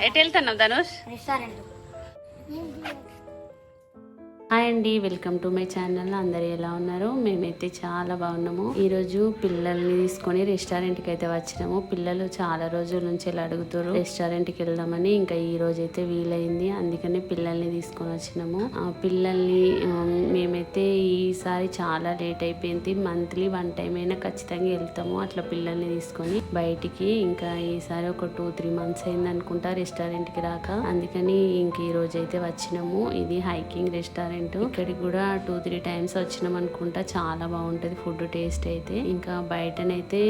ఎటు వెళ్తున్నావు ధనుష్? హాయ్ అండి, వెల్కమ్ టు మై ఛానల్. అందరు ఎలా ఉన్నారు? మేమైతే చాలా బాగున్నాము. ఈరోజు పిల్లల్ని తీసుకొని రెస్టారెంట్కి అయితే వచ్చినాము. పిల్లలు చాలా రోజుల నుంచి ఇలా అడుగుతారు రెస్టారెంట్కి వెళ్దామని. ఇంకా ఈ రోజు అయితే వీలైంది, అందుకనే పిల్లల్ని తీసుకొని వచ్చినాము. పిల్లల్ని మేమైతే ఈసారి చాలా లేట్ అయిపోయింది. మంత్లీ 1 టైం అయినా ఖచ్చితంగా వెళ్తాము అట్లా పిల్లల్ని తీసుకొని బయటికి. ఇంకా ఈసారి ఒక 2-3 మంత్స్ అయింది అనుకుంటా రెస్టారెంట్కి రాక, అందుకని ఇంక ఈ రోజు అయితే వచ్చినాము. ఇది హైకింగ్ రెస్టారెంట్. ఇక్కడికి కూడా 2-3 టైమ్స్ వచ్చినాం అనుకుంటా. చాలా బాగుంటది ఫుడ్ టేస్ట్ అయితే. ఇంకా బయటనైతే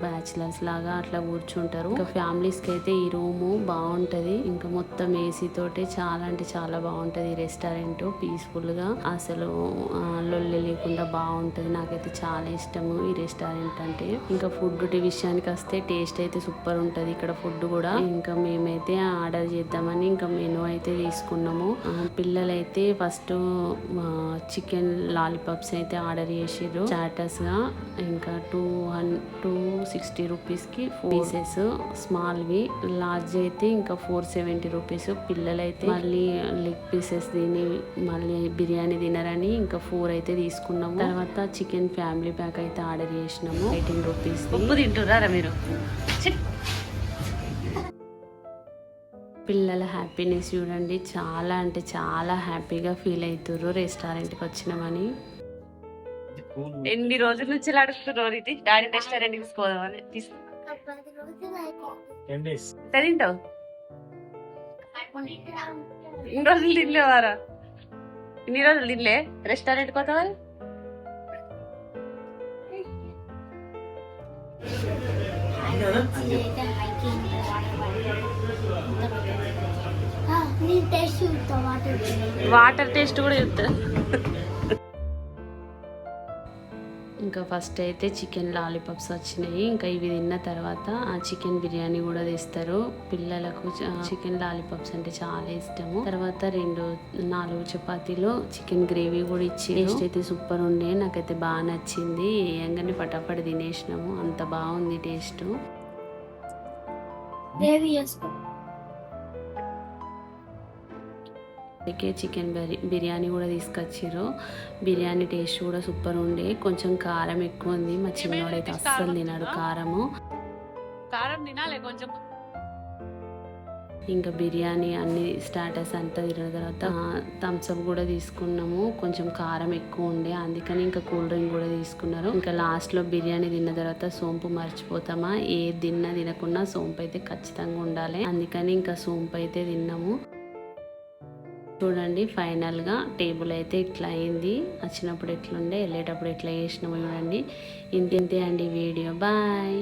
బ్యాచిలర్స్ లాగా అట్లా కూర్చుంటారు. ఇంకా ఫ్యామిలీస్ కి అయితే ఈ రూము బాగుంటది. ఇంకా మొత్తం ఏసీ తోటి చాలా అంటే చాలా బాగుంటది ఈ రెస్టారెంట్. పీస్ఫుల్ గా అసలు లొల్లి లేకుండా బాగుంటది. నాకైతే చాలా ఇష్టము ఈ రెస్టారెంట్ అంటే. ఇంకా ఫుడ్ విషయానికి వస్తే టేస్ట్ అయితే సూపర్ ఉంటది ఇక్కడ ఫుడ్ కూడా. ఇంకా మేమైతే ఆర్డర్ చేద్దామని ఇంకా మెనూ అయితే తీసుకున్నాము. పిల్లలైతే ఫస్ట్ చికెన్ లాలీపాప్స్ అయితే ఆర్డర్ చేసిర్రు స్టార్టర్స్ గా. ఇంకా 260 రూపీస్ కి 4 పీసెస్ స్మాల్వి. లార్జ్ అయితే ఇంకా 470 రూపీస్. పిల్లలైతే మళ్ళీ లెగ్ పీసెస్ తిని మళ్ళీ బిర్యానీ తినరని ఇంకా 4 అయితే తీసుకున్నాము. తర్వాత చికెన్ ఫ్యామిలీ ప్యాక్ అయితే ఆర్డర్ చేసినాము 18 రూపీస్. ఉప్పు తింటున్నారా మీరు? పిల్లల హ్యాపీనెస్ చూడండి, చాలా అంటే చాలా హ్యాపీగా ఫీల్ అవుతారు రెస్టారెంట్కి వచ్చినామని. ఎన్ని రోజుల నుంచి అడుగుతున్నారు ఇది డాడీ రెస్టారెంట్ తీసుకోదామని. తింటావు ఇన్ని రోజులు తినలేవారా? ఇన్ని రోజులు తినలే రెస్టారెంట్కి పోతావా? వాటర్ టేస్ట్ కూడా చెప్తా. ఇంకా ఫస్ట్ అయితే చికెన్ లాలీపాప్స్ వచ్చినాయి. ఇంకా ఇవి తిన్న తర్వాత ఆ చికెన్ బిర్యానీ కూడా తెస్తారు. పిల్లలకు చికెన్ లాలీపాప్స్ అంటే చాలా ఇష్టము. తర్వాత 4 చపాతీలు చికెన్ గ్రేవీ కూడా ఇచ్చి టేస్ట్ అయితే సూపర్ ఉండే. నాకైతే బాగా నచ్చింది. ఏంగానే పటాపడి తినేసినాము, అంత బాగుంది టేస్ట్. చికెన్ బిర్యానీ కూడా తీసుకొచ్చిర్రు. బిర్యానీ టేస్ట్ కూడా సూపర్ ఉండే. కొంచెం కారం ఎక్కువ ఉంది. మా చిన్నోడైతే అస్సలు తినాడు కారం తినాలి కొంచెం. ఇంకా బిర్యానీ అన్ని స్టార్టర్స్ అంతా తిన్న తర్వాత థమ్స్అప్ కూడా తీసుకున్నాము. కొంచెం కారం ఎక్కువ ఉండే, అందుకని ఇంకా కూల్ డ్రింక్ కూడా తీసుకున్నారు. ఇంకా లాస్ట్ లో బిర్యానీ తిన్న తర్వాత సోంపు మర్చిపోతామా? ఏ తినకున్నా సోంపు అయితే ఖచ్చితంగా ఉండాలి, అందుకని ఇంకా సోంపు అయితే తిన్నాము. చూడండి ఫైనల్ గా టేబుల్ అయితే ఇట్లా అయింది. వచ్చినప్పుడు ఎట్లుండే, వెళ్ళేటప్పుడు ఎట్లా చేసినామో చూడండి. ఇంతే అండి వీడియో. బాయ్.